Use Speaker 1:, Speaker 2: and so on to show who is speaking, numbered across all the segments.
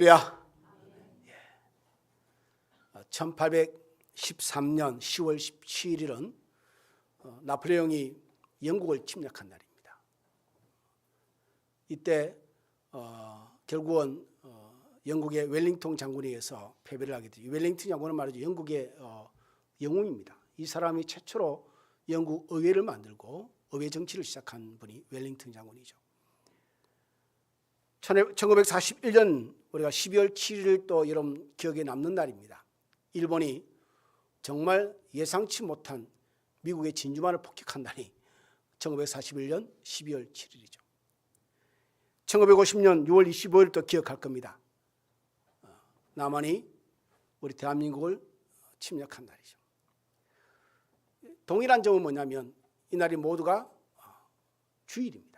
Speaker 1: 할렐루야. 1813년 10월 17일은 나폴레옹이 영국을 침략한 날입니다. 이때 결국은 영국의 웰링턴 장군에 의해서 패배를 하게 되죠. 웰링턴 장군은 말이죠, 영국의 영웅입니다. 이 사람이 최초로 영국 의회를 만들고 의회 정치를 시작한 분이 웰링턴 장군이죠. 1941년 우리가 12월 7일 또 여러분 기억에 남는 날입니다. 일본이 정말 예상치 못한 미국의 진주만을 폭격한 날이 1941년 12월 7일이죠. 1950년 6월 25일 또 기억할 겁니다. 남한이 우리 대한민국을 침략한 날이죠. 동일한 점은 뭐냐면 이날이 모두가 주일입니다.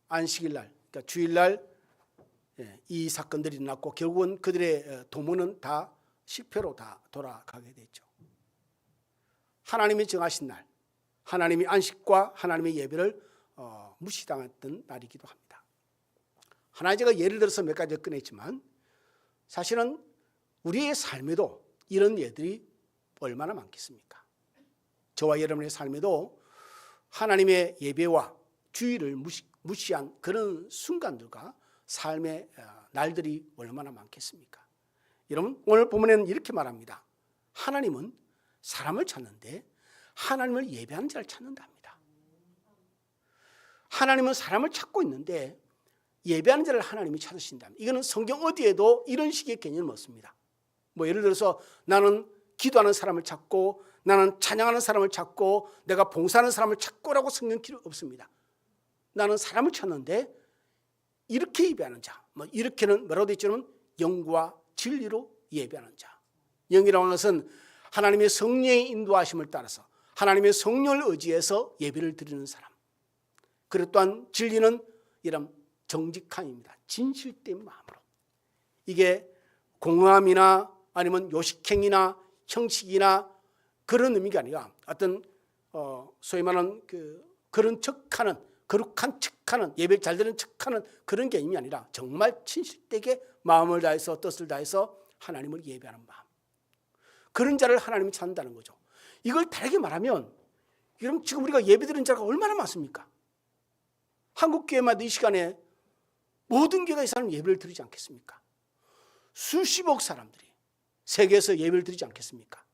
Speaker 1: 안식일날, 그러니까 주일날 이 사건들이 일어났고 결국은 그들의 도모는 다 실패로 다 돌아가게 됐죠. 하나님이 정하신 날, 하나님이 안식과 하나님의 예배를 무시당했던 날이기도 합니다. 하나 제가 예를 들어서 몇 가지 꺼냈지만 사실은 우리의 삶에도 이런 예들이 얼마나 많겠습니까? 저와 여러분의 삶에도 하나님의 예배와 주의를 무시한 그런 순간들과 삶의 날들이 얼마나 많겠습니까? 여러분, 오늘 본문에는 이렇게 말합니다. 하나님은 사람을 찾는데 하나님을 예배하는 자를 찾는답니다. 하나님은 사람을 찾고 있는데 예배하는 자를 하나님이 찾으신답니다. 이거는 성경 어디에도 이런 식의 개념은 없습니다. 뭐 예를 들어서 나는 기도하는 사람을 찾고 나는 찬양하는 사람을 찾고 내가 봉사하는 사람을 찾고라고 성경 기록 없습니다. 나는 사람을 찾는데 이렇게 예배하는 자, 뭐 이렇게는 뭐라고 되어 있냐면 영과 진리로 예배하는 자. 영이라는 것은 하나님의 성령의 인도하심을 따라서 하나님의 성령을 의지해서 예배를 드리는 사람. 그리고 또한 진리는 이런 정직함입니다. 진실된 마음으로. 이게 공허함이나 아니면 요식행위나 형식이나 그런 의미가 아니라 어떤 소위 말하는 그런 척하는 거룩한 척하는 예배를 잘 드리는 척하는 그런 개념이 아니라 정말 진실되게 마음을 다해서 뜻을 다해서 하나님을 예배하는 마음. 그런 자를 하나님이 찾는다는 거죠. 이걸 다르게 말하면 여러분 지금 우리가 예배드리는 자가 얼마나 많습니까? 한국교회마다 이 시간에 모든 교회가 이 사람 예배를 드리지 않겠습니까? 수십억 사람들이 세계에서 예배를 드리지 않겠습니까?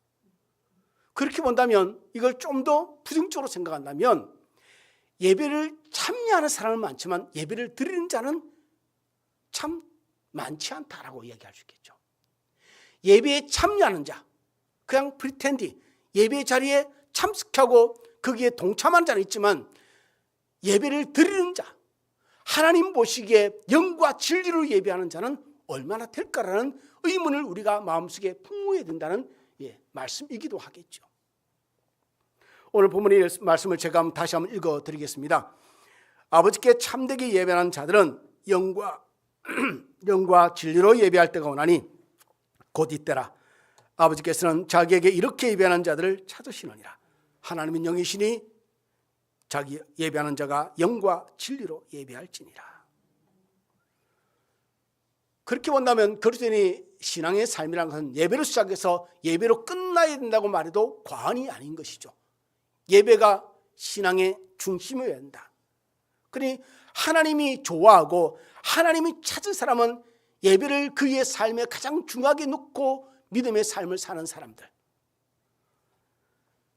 Speaker 1: 그렇게 본다면 이걸 좀 더 부정적으로 생각한다면 예배를 참여하는 사람은 많지만 예배를 드리는 자는 참 많지 않다라고 이야기할 수 있겠죠. 예배에 참여하는 자, 그냥 프리텐디, 예배 자리에 참석하고 거기에 동참하는 자는 있지만 예배를 드리는 자, 하나님 보시기에 영과 진리로 예배하는 자는 얼마나 될까라는 의문을 우리가 마음속에 품어야 된다는 말씀이기도 하겠죠. 오늘 본문의 말씀을 제가 다시 한번 읽어드리겠습니다. 아버지께 참되게 예배하는 자들은 영과 진리로 예배할 때가 오나니 곧 이때라. 아버지께서는 자기에게 이렇게 예배하는 자들을 찾으시느니라. 하나님은 영이시니 자기 예배하는 자가 영과 진리로 예배할지니라. 그렇게 본다면 그리스도인의 신앙의 삶이라는 것은 예배로 시작해서 예배로 끝나야 된다고 말해도 과언이 아닌 것이죠. 예배가 신앙의 중심이어야 한다. 그러니 하나님이 좋아하고 하나님이 찾은 사람은 예배를 그의 삶에 가장 중요하게 놓고 믿음의 삶을 사는 사람들.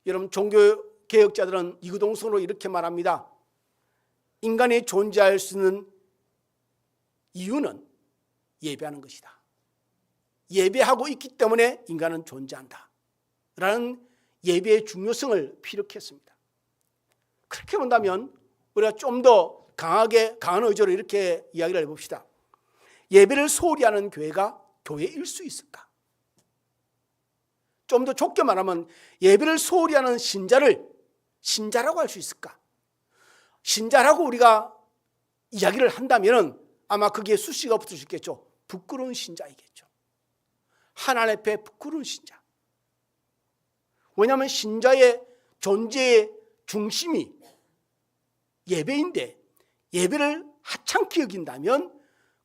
Speaker 1: 여러분 종교개혁자들은 이구동성으로 이렇게 말합니다. 인간이 존재할 수 있는 이유는 예배하는 것이다. 예배하고 있기 때문에 인간은 존재한다 라는 예배의 중요성을 피력했습니다. 그렇게 본다면 우리가 좀 더 강한 의지로 이렇게 이야기를 해봅시다. 예배를 소홀히 하는 교회가 교회일 수 있을까? 좀 더 좁게 말하면 예배를 소홀히 하는 신자를 신자라고 할 수 있을까? 신자라고 우리가 이야기를 한다면 아마 거기에 수식어가 붙을 수 있겠죠. 부끄러운 신자이겠죠. 하나님 앞에 부끄러운 신자. 왜냐하면 신자의 존재의 중심이 예배인데 예배를 하찮게 여긴다면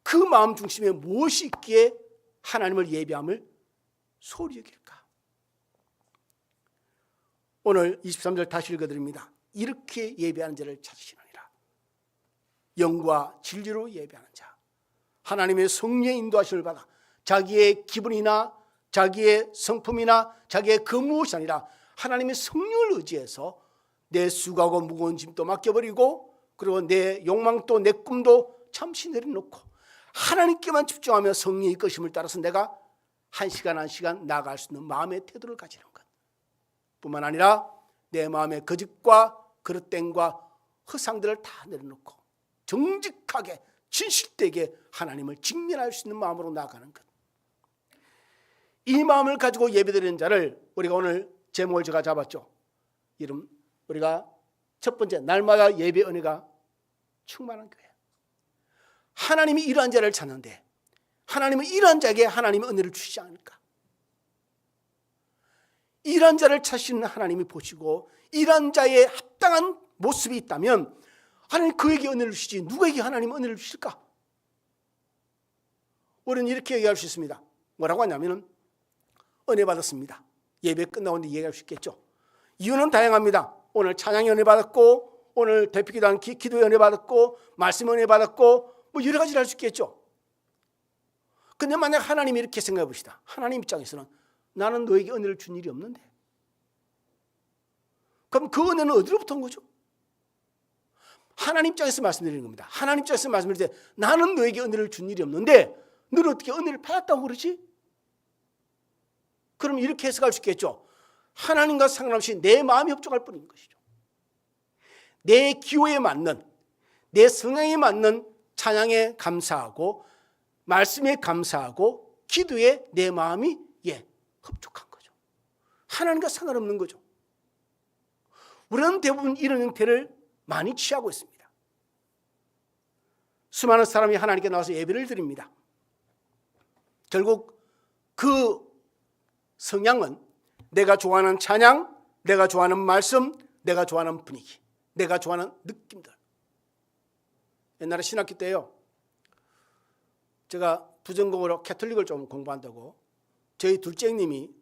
Speaker 1: 그 마음 중심에 무엇이 있기에 하나님을 예배함을 소홀히 여길까? 오늘 23절 다시 읽어드립니다. 이렇게 예배하는 자를 찾으시느니라. 영과 진리로 예배하는 자, 하나님의 성령의 인도하심을 받아 자기의 기분이나 자기의 성품이나 자기의 그 무엇이 아니라 하나님의 성령을 의지해서 내 수고하고 무거운 짐도 맡겨버리고, 그리고 내 욕망도 내 꿈도 잠시 내려놓고 하나님께만 집중하며 성령의 이끄심을 따라서 내가 한 시간 한 시간 나아갈 수 있는 마음의 태도를 가지는 것 뿐만 아니라 내 마음의 거짓과 그릇됨과 허상들을 다 내려놓고 정직하게 진실되게 하나님을 직면할 수 있는 마음으로 나아가는 것. 이 마음을 가지고 예배드리는 자를 우리가 오늘 제목을 제가 잡았죠. 이름 우리가 첫 번째, 날마다 예배 은혜가 충만한 교회. 하나님이 이러한 자를 찾는데 하나님은 이러한 자에게 하나님의 은혜를 주시지 않을까? 이러한 자를 찾으시는 하나님이 보시고 이러한 자의 합당한 모습이 있다면 하나님 그에게 은혜를 주시지 누구에게 하나님 은혜를 주실까? 우리는 이렇게 얘기할 수 있습니다. 뭐라고 하냐면 은혜 받았습니다. 예배 끝나고 얘기할 수 있겠죠. 이유는 다양합니다. 오늘 찬양의 은혜 받았고, 오늘 대표기도한 기도의 은혜 받았고, 말씀 은혜 받았고, 뭐 여러 가지를 할 수 있겠죠. 근데 만약 하나님이 이렇게 생각해 봅시다. 하나님 입장에서는 나는 너에게 은혜를 준 일이 없는데, 그럼 그 은혜는 어디로부터 온 거죠? 하나님 입장에서 말씀드리는 겁니다. 하나님 입장에서 말씀드릴 때 나는 너에게 은혜를 준 일이 없는데 너는 어떻게 은혜를 받았다고 그러지? 그럼 이렇게 해석할 수 있겠죠. 하나님과 상관없이 내 마음이 협조할 뿐인 것이죠. 내 기호에 맞는, 내 성향에 맞는 찬양에 감사하고 말씀에 감사하고 기도에 내 마음이 흡족한 거죠. 하나님과 상관없는 거죠. 우리는 대부분 이런 형태를 많이 취하고 있습니다. 수많은 사람이 하나님께 나와서 예배를 드립니다. 결국 그 성향은 내가 좋아하는 찬양, 내가 좋아하는 말씀, 내가 좋아하는 분위기, 내가 좋아하는 느낌들. 옛날에 신학기 때요, 제가 부전공으로 캐톨릭을 좀 공부한다고 저희 둘째 형님이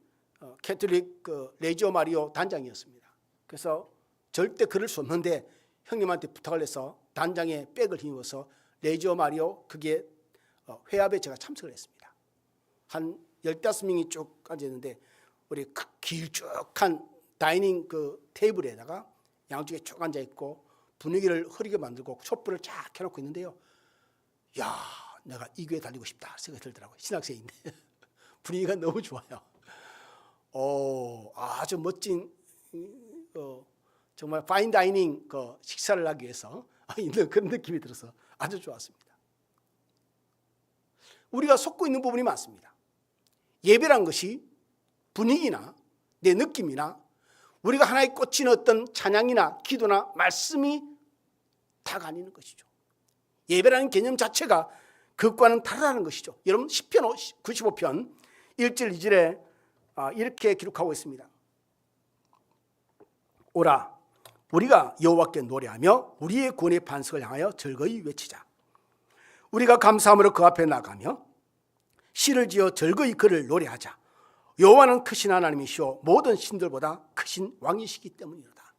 Speaker 1: 캐톨릭 레지오 마리오 단장이었습니다. 그래서 절대 글을 수 없는데 형님한테 부탁을 해서 단장에 백을 힘입어서 레지오 마리오 그게 회합에 제가 참석을 했습니다. 한 15명이 쭉 앉아있는데 우리 길쭉한 다이닝 그 테이블에다가 양쪽에 쭉 앉아있고 분위기를 흐리게 만들고 촛불을 쫙 켜놓고 있는데요. 야, 내가 이 교회 다니고 싶다 생각이 들더라고요. 신학생인데 분위기가 너무 좋아요. 아주 멋진 정말 파인 다이닝 식사를 하기 위해서 있는 그런 느낌이 들어서 아주 좋았습니다. 우리가 속고 있는 부분이 많습니다. 예배란 것이 분위기나 내 느낌이나 우리가 하나의 꽂힌 어떤 찬양이나 기도나 말씀이 다가 아니는 것이죠. 예배라는 개념 자체가 그것과는 다르다는 것이죠. 여러분 시편 95편 1절 2절에 이렇게 기록하고 있습니다. 오라 우리가 여호와께 노래하며 우리의 구원의 반석을 향하여 즐거이 외치자. 우리가 감사함으로 그 앞에 나가며 시를 지어 즐거이 그를 노래하자. 여호와는 크신 하나님이시오 모든 신들보다 크신 왕이시기 때문이로다.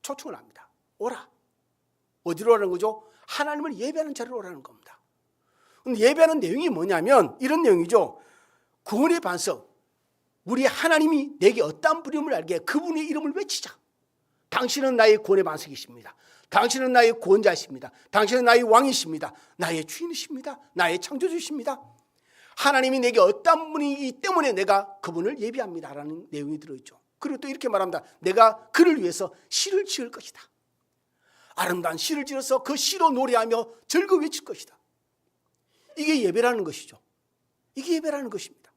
Speaker 1: 초청을 합니다. 오라. 어디로 오라는 거죠? 하나님을 예배하는 자리로 오라는 겁니다. 근데 예배하는 내용이 뭐냐면 이런 내용이죠. 구원의 반석, 우리 하나님이 내게 어떠한 부름을 알게 그분의 이름을 외치자. 당신은 나의 구원의 반석이십니다. 당신은 나의 구원자이십니다. 당신은 나의 왕이십니다. 나의 주인이십니다. 나의 창조주이십니다. 하나님이 내게 어떤 분이기 때문에 내가 그분을 예배합니다라는 내용이 들어있죠. 그리고 또 이렇게 말합니다. 내가 그를 위해서 시를 지을 것이다. 아름다운 시를 지어서 그 시로 노래하며 즐거이 외칠 것이다. 이게 예배라는 것이죠. 이게 예배라는 것입니다.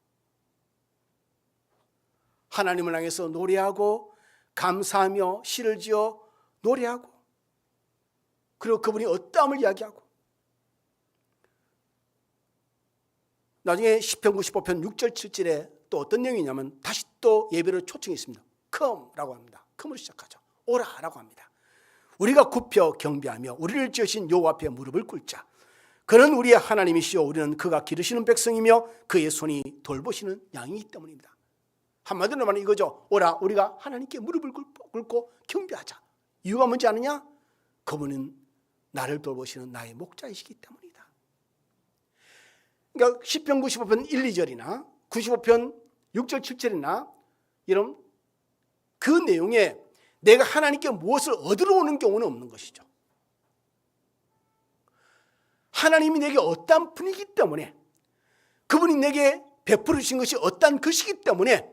Speaker 1: 하나님을 향해서 노래하고 감사하며 시를 지어 노래하고 그리고 그분이 어떠함을 이야기하고 나중에 시편 95편 6절 7절에 또 어떤 내용이냐면 다시 또 예배를 초청했습니다. Come라고 합니다. Come으로 시작하죠. 오라라고 합니다. 우리가 굽혀 경배하며 우리를 지으신 여호와 앞에 무릎을 꿇자. 그는 우리의 하나님이시요 우리는 그가 기르시는 백성이며 그의 손이 돌보시는 양이기 때문입니다. 한마디로 말하면 이거죠. 오라 우리가 하나님께 무릎을 꿇고 경배하자. 이유가 뭔지 아느냐? 그분은 나를 돌보시는 나의 목자이시기 때문이다. 그러니까 시편 95편 1, 2절이나 95편 6절 7절이나 이런 그 내용에 내가 하나님께 무엇을 얻으러 오는 경우는 없는 것이죠. 하나님이 내게 어떠한 분이기 때문에, 그분이 내게 베풀어 주신 것이 어떠한 것이기 때문에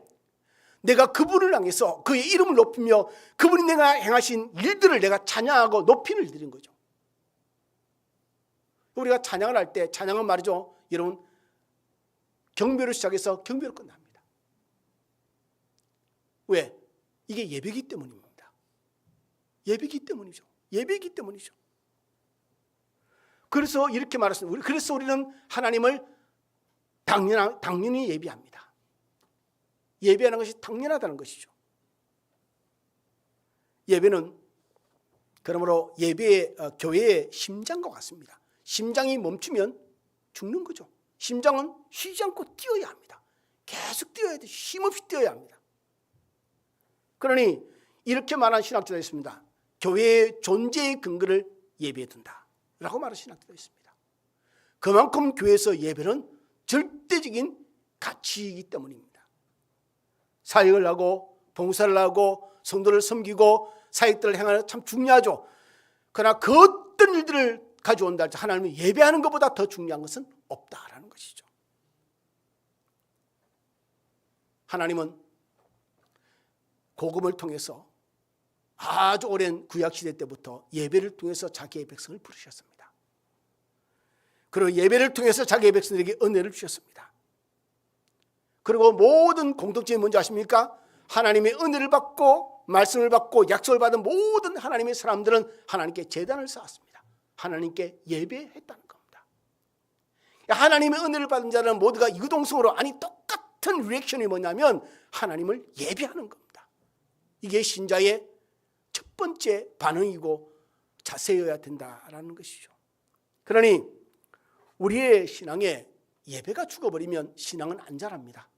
Speaker 1: 내가 그분을 향해서 그의 이름을 높이며 그분이 내가 행하신 일들을 내가 찬양하고 높임을 드린 거죠. 우리가 찬양을 할 때 찬양은 말이죠, 여러분, 경배로 시작해서 경배로 끝납니다. 왜? 이게 예배이기 때문입니다. 예배이기 때문이죠. 예배이기 때문이죠. 그래서 이렇게 말했습니다. 그래서 우리는 하나님을 당연히 예배합니다. 예배하는 것이 당연하다는 것이죠. 예배는 그러므로 교회의 심장과 같습니다. 심장이 멈추면 죽는 거죠. 심장은 쉬지 않고 뛰어야 합니다. 계속 뛰어야 돼. 쉼없이 뛰어야 합니다. 그러니 이렇게 말한 신학자도 있습니다. 교회의 존재의 근거를 예배에 둔다 라고 말하는 신학자도 있습니다. 그만큼 교회에서 예배는 절대적인 가치이기 때문입니다. 사역을 하고 봉사를 하고 성도를 섬기고 사역들을 행하는 참 중요하죠. 그러나 그 어떤 일들을 가져온다 할지 하나님을 예배하는 것보다 더 중요한 것은 없다라는 것이죠. 하나님은 복음을 통해서 아주 오랜 구약시대 때부터 예배를 통해서 자기의 백성을 부르셨습니다. 그리고 예배를 통해서 자기의 백성들에게 은혜를 주셨습니다. 그리고 모든 공동체에 뭔지 아십니까? 하나님의 은혜를 받고 말씀을 받고 약속을 받은 모든 하나님의 사람들은 하나님께 제단을 쌓았습니다. 하나님께 예배했다는 겁니다. 하나님의 은혜를 받은 자는 모두가 유동성으로, 아니 똑같은 리액션이 뭐냐면 하나님을 예배하는 겁니다. 이게 신자의 첫 번째 반응이고 자세여야 된다라는 것이죠. 그러니 우리의 신앙에 예배가 죽어버리면 신앙은 안 자랍니다.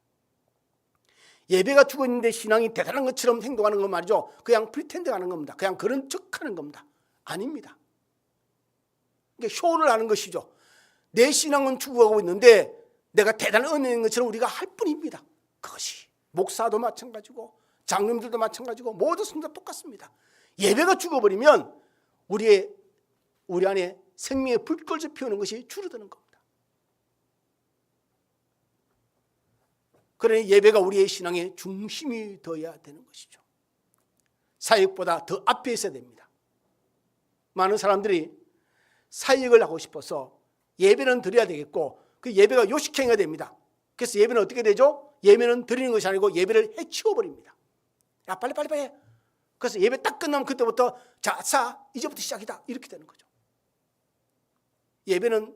Speaker 1: 예배가 죽어있는데 신앙이 대단한 것처럼 행동하는 건 말이죠, 그냥 프리텐딩하는 겁니다. 그냥 그런 척하는 겁니다. 아닙니다. 이게 쇼를 하는 것이죠. 내 신앙은 죽어가고 있는데 내가 대단한 은혜인 것처럼 우리가 할 뿐입니다. 그것이 목사도 마찬가지고 장로님들도 마찬가지고 모든 성도 똑같습니다. 예배가 죽어버리면 우리 안에 생명의 불꽃을 피우는 것이 줄어드는 겁니다. 그러니 예배가 우리의 신앙의 중심이 되어야 되는 것이죠. 사역보다 더 앞에 있어야 됩니다. 많은 사람들이 사역을 하고 싶어서 예배는 드려야 되겠고 그 예배가 요식행위가 됩니다. 그래서 예배는 어떻게 되죠? 예배는 드리는 것이 아니고 예배를 해치워버립니다. 야 빨리 해. 그래서 예배 딱 끝나면 그때부터 자 이제부터 시작이다 이렇게 되는 거죠. 예배는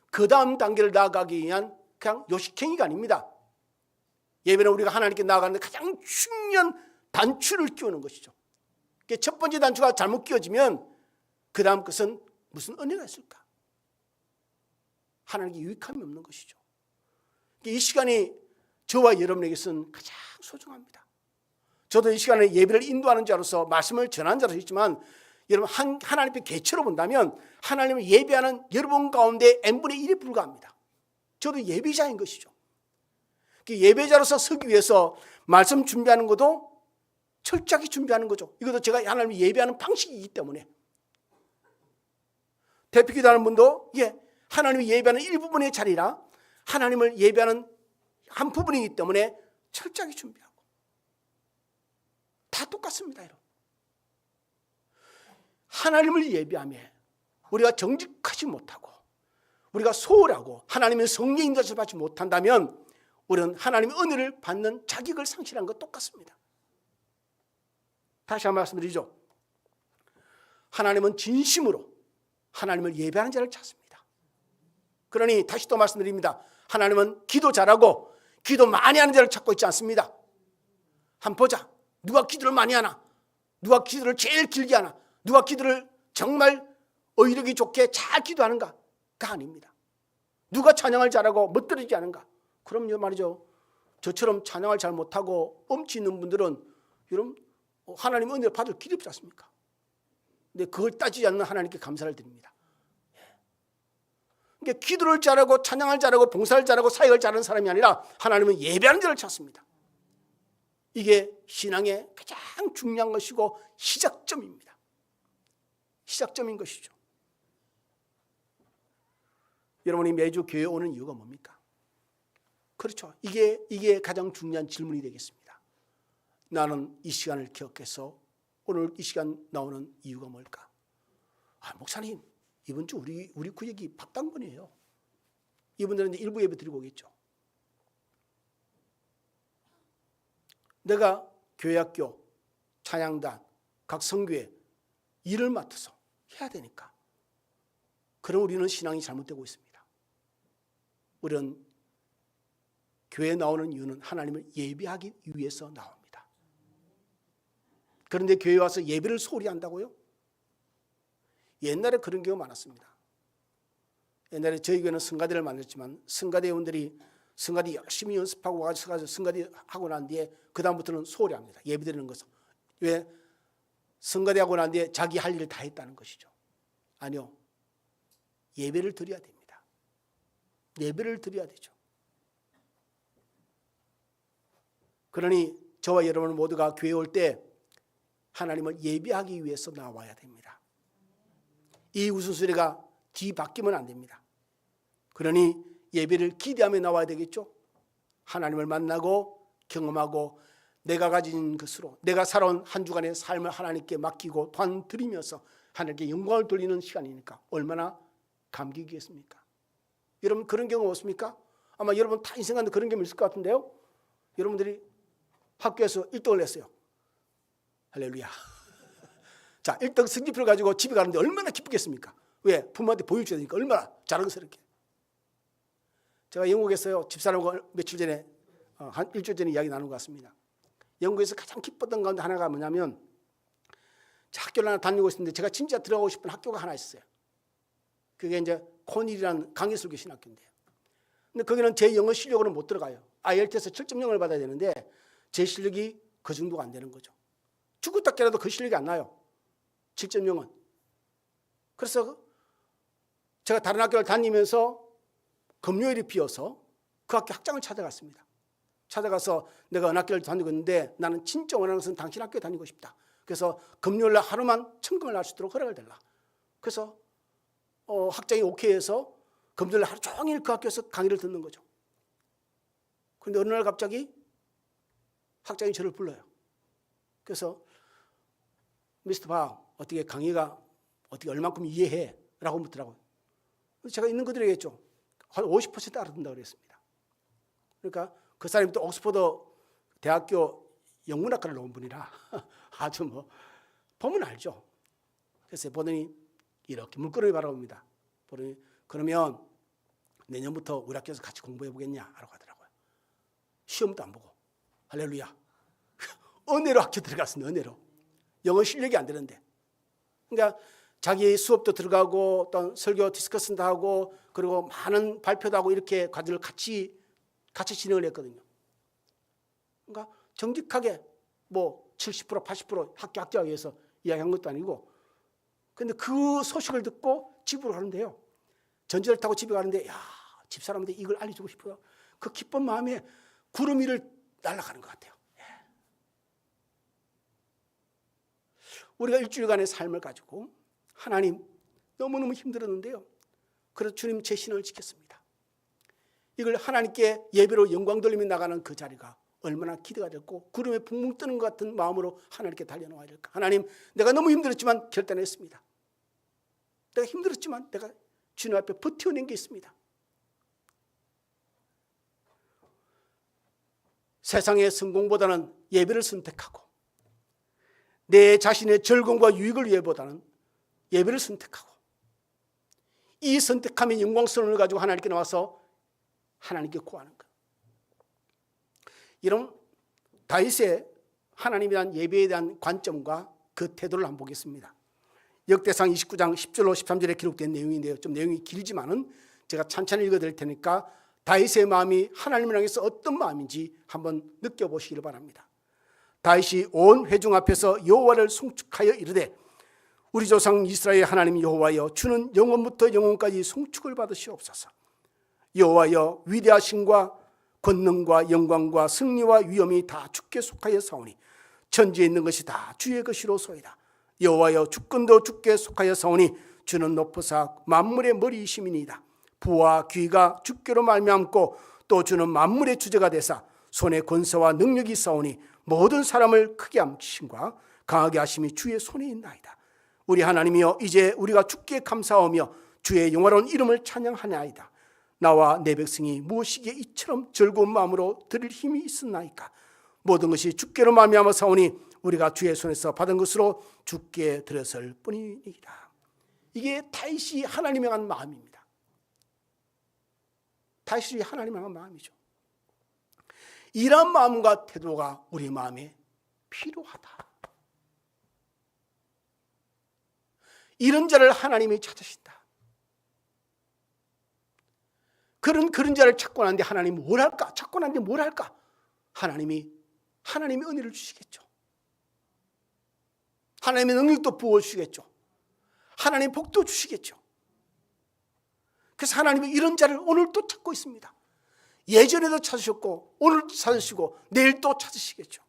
Speaker 1: 그 다음 단계를 나아가기 위한 그냥 요식행위가 아닙니다. 예배는 우리가 하나님께 나아가는 데 가장 중요한 단추를 끼우는 것이죠. 첫 번째 단추가 잘못 끼워지면 그 다음 것은 무슨 은혜가 있을까? 하나님께 유익함이 없는 것이죠. 이 시간이 저와 여러분에게서는 가장 소중합니다. 저도 이 시간에 예배를 인도하는 자로서 말씀을 전하는 자로서 있지만 여러분 하나님의 개체로 본다면 하나님을 예배하는 여러분 가운데 n분의 1이 불과합니다. 저도 예배자인 것이죠. 예배자로서 서기 위해서 말씀 준비하는 것도 철저하게 준비하는 거죠. 이것도 제가 하나님을 예배하는 방식이기 때문에. 대표기도하는 분도 하나님을 예배하는 일부분의 자리라 하나님을 예배하는 한 부분이기 때문에 철저하게 준비하고 다 똑같습니다. 여러분. 하나님을 예배하며 우리가 정직하지 못하고 우리가 소홀하고 하나님의 성령 인도를 받지 못한다면 우리는 하나님의 은혜를 받는 자격을 상실한 것 똑같습니다. 다시 한번 말씀드리죠. 하나님은 진심으로 하나님을 예배하는 자를 찾습니다. 그러니 다시 또 말씀드립니다. 하나님은 기도 잘하고 기도 많이 하는 자를 찾고 있지 않습니다. 한번 보자. 누가 기도를 많이 하나? 누가 기도를 제일 길게 하나? 누가 기도를 정말 의력이 좋게 잘 기도하는가? 아닙니다. 누가 찬양을 잘하고 멋들어지지 않은가? 그럼요 말이죠. 저처럼 찬양을 잘 못하고 엄치 있는 분들은 여러분 하나님의 은혜를 받을 길이 없지 않습니까? 근데 그걸 따지지 않는 하나님께 감사를 드립니다. 그러니까 기도를 잘하고 찬양을 잘하고 봉사를 잘하고 사역을 잘하는 사람이 아니라 하나님은 예배하는 자를 찾습니다. 이게 신앙의 가장 중요한 것이고 시작점입니다. 시작점인 것이죠. 여러분이 매주 교회에 오는 이유가 뭡니까? 그렇죠. 이게 가장 중요한 질문이 되겠습니다. 나는 이 시간을 기억해서 오늘 이 시간 나오는 이유가 뭘까? 목사님, 이번 주 우리 구역이 밥당번이에요. 이분들은 이제 일부 예배 드리고 오겠죠. 내가 교회 학교, 찬양단, 각 성교회 일을 맡아서 해야 되니까. 그럼 우리는 신앙이 잘못되고 있습니다. 우리는 교회에 나오는 이유는 하나님을 예배하기 위해서 나옵니다. 그런데 교회에 와서 예배를 소홀히 한다고요? 옛날에 그런 경우가 많았습니다. 옛날에 저희 교회는 성가대를 만들었지만 성가대원들이 성가대 열심히 연습하고 와서 성가대 하고 난 뒤에 그 다음부터는 소홀히 합니다. 예배 드리는 것은. 왜? 성가대 하고 난 뒤에 자기 할 일을 다 했다는 것이죠. 아니요. 예배를 드려야 됩니다. 예배를 드려야 되죠. 그러니 저와 여러분 모두가 교회에 올 때 하나님을 예배하기 위해서 나와야 됩니다. 이 웃음소리가 뒤바뀌면 안 됩니다. 그러니 예배를 기대하며 나와야 되겠죠. 하나님을 만나고 경험하고 내가 가진 것으로 내가 살아온 한 주간의 삶을 하나님께 맡기고 단 드리면서 하나님께 영광을 돌리는 시간이니까 얼마나 감격이겠습니까? 여러분 그런 경우 없습니까? 아마 여러분 다 인생 가운데 그런 경우 있을 것 같은데요. 여러분들이 학교에서 1등을 냈어요. 할렐루야. 자, 1등 성적표를 가지고 집에 가는데 얼마나 기쁘겠습니까? 왜? 부모한테 보여줘야 되니까 얼마나 자랑스럽게. 제가 영국에서요 집사람과 며칠 전에 한 일주일 전에 이야기 나눈 것 같습니다. 영국에서 가장 기뻤던 가운데 하나가 뭐냐면 학교를 하나 다니고 있었는데 제가 진짜 들어가고 싶은 학교가 하나 있어요. 그게 이제 코닐이라는 강예술교 신학교인데요. 근데 거기는 제 영어 실력으로는 못 들어가요. IELTS 7.0을 받아야 되는데 제 실력이 그 정도가 안 되는 거죠. 죽었다깨라도 그 실력이 안 나요. 7.0은. 그래서 제가 다른 학교를 다니면서 금요일이 비어서 그 학교 학장을 찾아갔습니다. 찾아가서 내가 어느 학교를 다니고 있는데 나는 진짜 원하는 것은 당신 학교에 다니고 싶다. 그래서 금요일 날 하루만 청강을 할 수 있도록 허락을 달라. 그래서 학장이 오케이해서 금요일 날 하루 종일 그 학교에서 강의를 듣는 거죠. 그런데 어느 날 갑자기 학장이 저를 불러요. 그래서 미스터 박 어떻게 강의가 어떻게 얼만큼 이해해? 라고 묻더라고요. 제가 있는 그대로 얘기했죠. 한 50% 알아듣는다고 그랬습니다. 그러니까 그 사람이 또 옥스퍼드 대학교 영문학과를 나온 분이라 아주 뭐 보면 알죠. 그래서 보더니 이렇게 물끄러미 바라봅니다. 보더니 그러면 내년부터 우리 학교에서 같이 공부해 보겠냐? 라고 하더라고요. 시험도 안 보고. 할렐루야. 은혜로 학교 들어갔습니다. 은혜로. 영어 실력이 안 되는데. 그러니까 자기 수업도 들어가고 어떤 설교 디스커션도 하고 그리고 많은 발표도 하고 이렇게 과제를 같이 진행을 했거든요. 그러니까 정직하게 뭐 70% 80% 합격하기 위해서 이야기한 것도 아니고 근데 그 소식을 듣고 집으로 가는데요. 전철을 타고 집에 가는데 야, 집사람한테 이걸 알려주고 싶어요. 그 기쁜 마음에 구름 위를 날아가는 것 같아요. 우리가 일주일간의 삶을 가지고 하나님 너무너무 힘들었는데요. 그래서 주님 제 신앙을 지켰습니다. 이걸 하나님께 예배로 영광 돌리며 나가는 그 자리가 얼마나 기대가 됐고 구름에 붕붕 뜨는 것 같은 마음으로 하나님께 달려나와야 될까. 하나님 내가 너무 힘들었지만 결단했습니다. 내가 힘들었지만 내가 주님 앞에 버텨낸 게 있습니다. 세상의 성공보다는 예배를 선택하고 내 자신의 즐거움과 유익을 위해보다는 예배를 선택하고 이 선택함의 영광스러움을 가지고 하나님께 나와서 하나님께 구하는 것. 이런 다윗의 하나님에 대한 예배에 대한 관점과 그 태도를 한번 보겠습니다. 역대상 29장 10절로 13절에 기록된 내용인데요. 좀 내용이 길지만은 제가 찬찬히 읽어드릴 테니까 다윗의 마음이 하나님을 향해서 어떤 마음인지 한번 느껴보시기를 바랍니다. 다윗이 온 회중 앞에서 여호와를 송축하여 이르되 우리 조상 이스라엘 하나님 여호와여 주는 영원부터 영원까지 송축을 받으시옵소서. 여호와여 위대하심과 권능과 영광과 승리와 위엄이 다 주께 속하여 사오니 천지에 있는 것이 다 주의 것이로소이다. 여호와여 주권도 주께 속하여 사오니 주는 높으사 만물의 머리이심이니이다. 부와 귀가 주께로 말미암고 또 주는 만물의 주제가 되사 손에 권세와 능력이 사오니 모든 사람을 크게 함심과 강하게 하심이 주의 손에 있나이다. 우리 하나님이여 이제 우리가 주께 감사하며 주의 영화로운 이름을 찬양하나이다. 나와 내 백성이 무엇이기에 이처럼 즐거운 마음으로 드릴 힘이 있었나이까. 모든 것이 주께로 말미암아 사오니 우리가 주의 손에서 받은 것으로 주께 드렸을 뿐이니이다. 이게 다윗이 하나님을 향한 마음입니다. 다윗이 하나님을 향한 마음이죠. 이런 마음과 태도가 우리 마음에 필요하다. 이런 자를 하나님이 찾으신다. 그런 자를 찾고 나는데 하나님이 뭘 할까? 찾고 나는데 뭘 할까? 하나님이 은혜를 주시겠죠. 하나님의 능력도 부어주시겠죠. 하나님의 복도 주시겠죠. 그래서 하나님이 이런 자를 오늘 또 찾고 있습니다. 예전에도 찾으셨고 오늘도 찾으시고 내일 또 찾으시겠죠.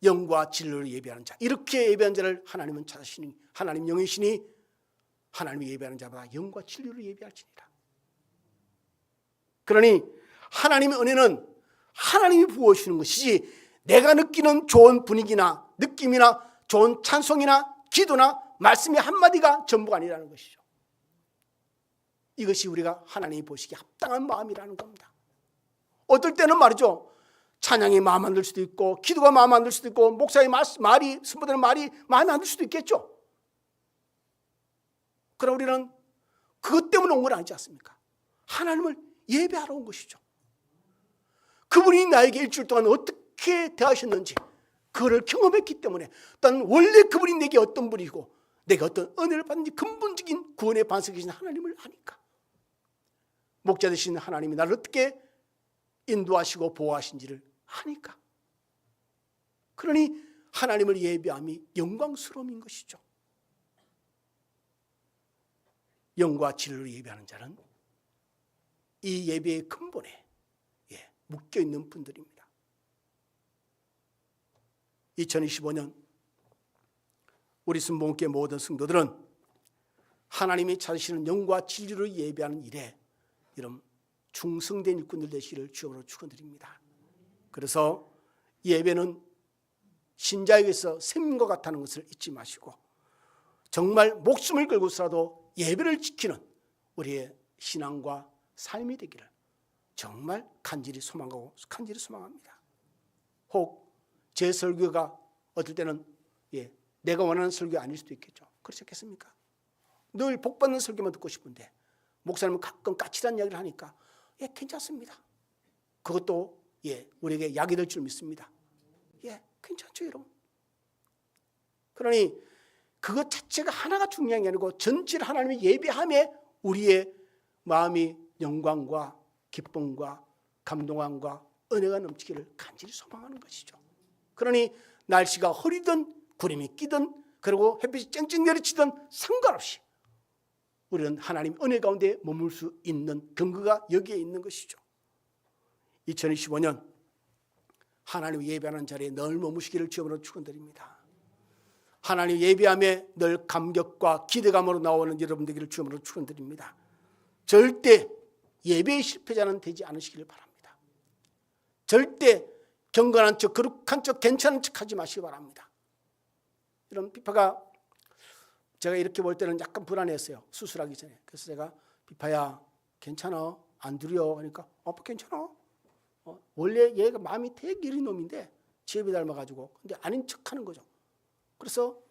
Speaker 1: 영과 진리를 예배하는 자, 이렇게 예배하는 자를 하나님은 찾으시니 하나님 영이시니 하나님이 예배하는 자보다 영과 진리를 예배할지니라. 그러니 하나님의 은혜는 하나님이 부어주시는 것이지 내가 느끼는 좋은 분위기나 느낌이나 좋은 찬송이나 기도나 말씀의 한마디가 전부가 아니라는 것이죠. 이것이 우리가 하나님이 보시기에 합당한 마음이라는 겁니다. 어떨 때는 말이죠, 찬양이 마음 안 들 수도 있고 기도가 마음 안 들 수도 있고 목사의 말이 선포되는 말이 마음에 안 들 수도 있겠죠. 그럼 우리는 그것 때문에 온 건 아니지 않습니까? 하나님을 예배하러 온 것이죠. 그분이 나에게 일주일 동안 어떻게 대하셨는지 그거를 경험했기 때문에 난 원래 그분이 내게 어떤 분이고 내가 어떤 은혜를 받는지 근본적인 구원의 반석이신 하나님을 아니까, 목자 되신 하나님이 나를 어떻게 인도하시고 보호하신지를 아니까, 그러니 하나님을 예배함이 영광스러움인 것이죠. 영과 진리를 예배하는 자는 이 예배의 근본에 묶여있는 분들입니다. 2025년 우리 순복음교회 모든 성도들은 하나님이 찾으시는 영과 진리를 예배하는 일에 이런 충성된 일꾼들 되시기를 주님으로 축원드립니다. 그래서 예배는 신자에게서 생명과 같다는 것을 잊지 마시고 정말 목숨을 걸고서라도 예배를 지키는 우리의 신앙과 삶이 되기를 정말 간절히 소망합니다. 혹 제 설교가 어떨 때는 내가 원하는 설교 아닐 수도 있겠죠. 그렇지 않겠습니까? 늘 복받는 설교만 듣고 싶은데 목사님은 가끔 까칠한 이야기를 하니까 괜찮습니다. 그것도 우리에게 약이 될 줄 믿습니다. 괜찮죠, 여러분? 그러니 그것 자체가 하나가 중요한 게 아니고 전체를 하나님의 예배함에 우리의 마음이 영광과 기쁨과 감동함과 은혜가 넘치기를 간절히 소망하는 것이죠. 그러니 날씨가 흐리든 구름이 끼든 그리고 햇빛이 쨍쨍 내리치든 상관없이 우리는 하나님 은혜 가운데 머물 수 있는 근거가 여기에 있는 것이죠. 2025년 하나님 예배하는 자리에 늘 머무시기를 주님으로 축원드립니다. 하나님 예배함에 늘 감격과 기대감으로 나오는 여러분 되기를 주님으로 축원드립니다. 절대 예배의 실패자는 되지 않으시기를 바랍니다. 절대 경건한 척, 거룩한 척, 괜찮은 척 하지 마시기 바랍니다. 이런 비파가 제가 이렇게 볼 때는 약간 불안했어요. 수술하기 전에. 그래서 제가 비파야 괜찮아? 안 두려워? 하니까 괜찮아. 원래 얘가 마음이 되게 이른 놈인데 지혜비 닮아가지고 근데 아닌 척하는 거죠. 그래서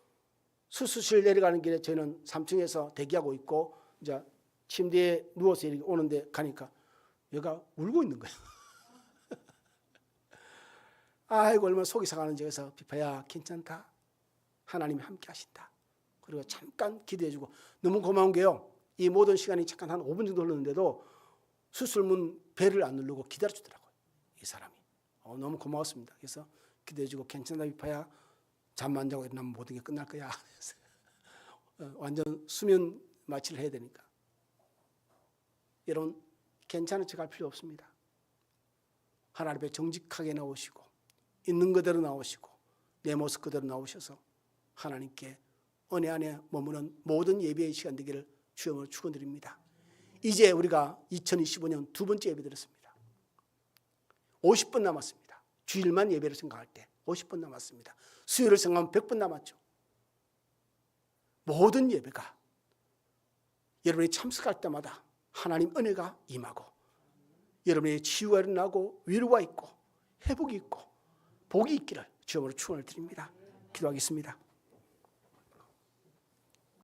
Speaker 1: 수술실 내려가는 길에 저희는 3층에서 대기하고 있고 이제 침대에 누워서 이렇게 오는데 가니까 얘가 울고 있는 거예요. 아이고 얼마나 속이 상하는지. 그래서 비파야 괜찮다. 하나님이 함께 하신다. 그리고 잠깐 기도해주고, 너무 고마운 게요, 이 모든 시간이 잠깐 한 5분 정도 흘렀는데도 수술문 벨을 안 누르고 기다려주더라고요, 이 사람이. 너무 고마웠습니다. 그래서 기도해주고, 괜찮다 비파야, 잠만 자고 일어나면 모든 게 끝날 거야. 완전 수면 마취를 해야 되니까. 여러분, 괜찮은 척할 필요 없습니다. 하나님 앞에 정직하게 나오시고, 있는 그대로 나오시고, 내 모습 그대로 나오셔서 하나님께 은혜 안에 머무는 모든 예배의 시간 되기를 주여 축원드립니다. 이제 우리가 2025년 두 번째 예배 드렸습니다. 50분 남았습니다. 주일만 예배를 생각할 때 50분 남았습니다. 수요일을 생각하면 100분 남았죠. 모든 예배가 여러분이 참석할 때마다 하나님 은혜가 임하고, 여러분의 치유가 일어나고, 위로가 있고, 회복이 있고, 복이 있기를 주님으로 축원을 드립니다. 기도하겠습니다.